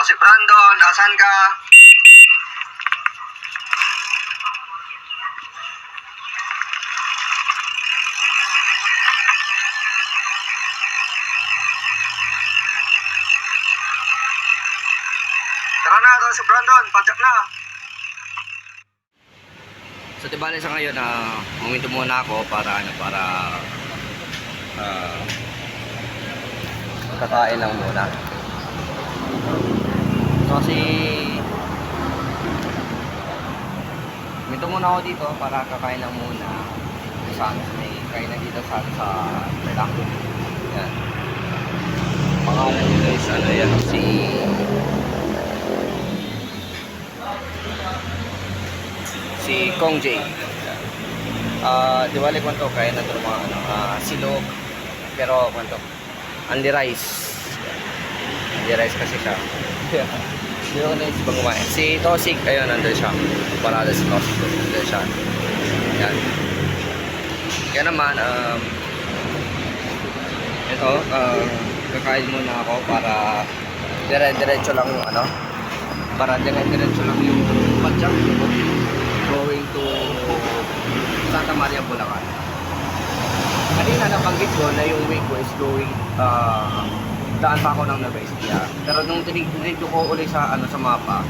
si Brandon, asan ka? Tara na, ito si Brandon, padyak na. So diba sa ngayon na huminto muna ako para kakain lang muna. So kasi huminto muna ako dito para kakain lang muna. Saan may kainan dito sa Tarlac. Yan. Pangalan nyo guys, ano yan, si Kong J. Diwali ko to kaya na ito mga silog, pero kwanto only rice kasi siya. Hindi ko naisip bang kumain. Si Tosik, ayun, nandun siya. Parada si Tosik, nandun siya. Yan. Kaya naman, ito, kakain muna ako para dire-diretso lang yung padyak going to Santa Maria, Bulacan. Kanina nabanggit ko na yung way ko is going daan pa ako ng Nueva Ecija. Pero nung tinignan ko ulit sa mapa,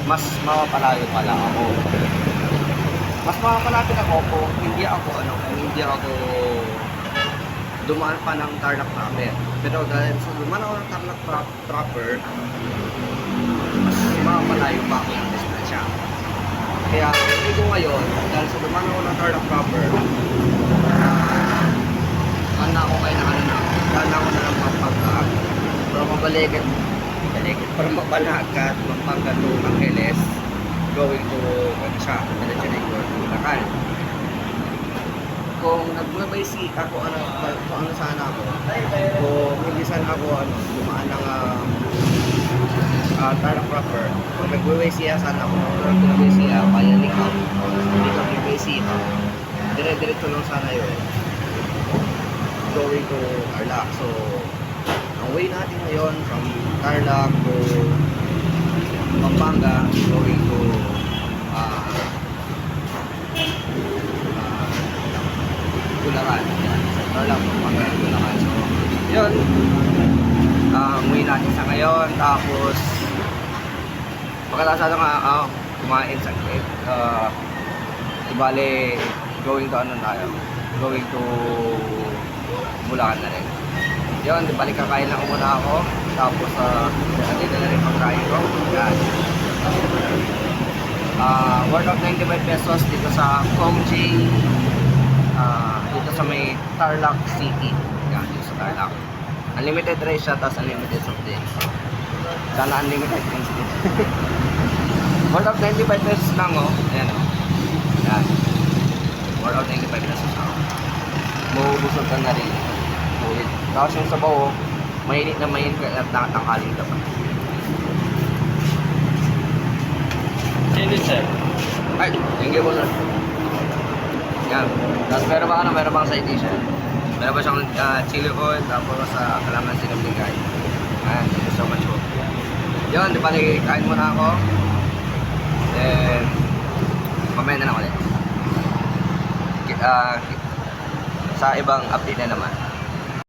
mas mapapalayo pala ako. Mas mapapalapit ako kung hindi ako dumaan pa ng Tarlac proper. Pero dahil sa dumaan ako ng Tarlac proper, mas mapapalayo pa ako ng distansya. Kaya hindi ko ngayon, dahil sa dumaan ako ng Tarlac proper, handa ako kayo na handa ako na ng Pampanga para mabalagat Pampanga to Angeles, going to diretso na yung Bulacan. Kung nagbabay ako sana ako, kung hindi sana ako dumaan ng Tarlac proper, kung nag-way siya sana ako, kung nag-way siya kaya Licao, hindi kami nag-way siya, dire-diretso lang sana yun going to Tarlac. So ang way natin ngayon from Tarlac to Pampanga going to Bulacan. Tarlac, Pampanga, Bulacan. So yun, ang way natin sa ngayon. Tapos pagkatasa nga kumain sa ibali going to Bulacan na rin. Yun, balik kakain lang muna ako. Tapos dito na rin pagkain ko. Yan. Worth of 95 pesos dito sa Kong J. Dito sa may Tarlac City. Yan, dito sa Tarlac. Unlimited rice siya, tapos unlimited soft drinks. Sana unlimited drinks din. Worth of 95 pesos lang, oh. Ayan, oh. Yan. Worth of 95 pesos lang. Mabubusog ka na rin. Ulit. Tapos yung sabaw, mainit na mainit at nakatangkaling ka pa. Chili sir. Ay, thank you po sir. Yan. Tapos meron bang side dish? Meron ba siyang chili oil, tapos kalamansi ng bigay. Ayan, thank you so much po. Yun, di ba kain muna ako. Then, mamaya na lang ulit. Sa ibang update na naman.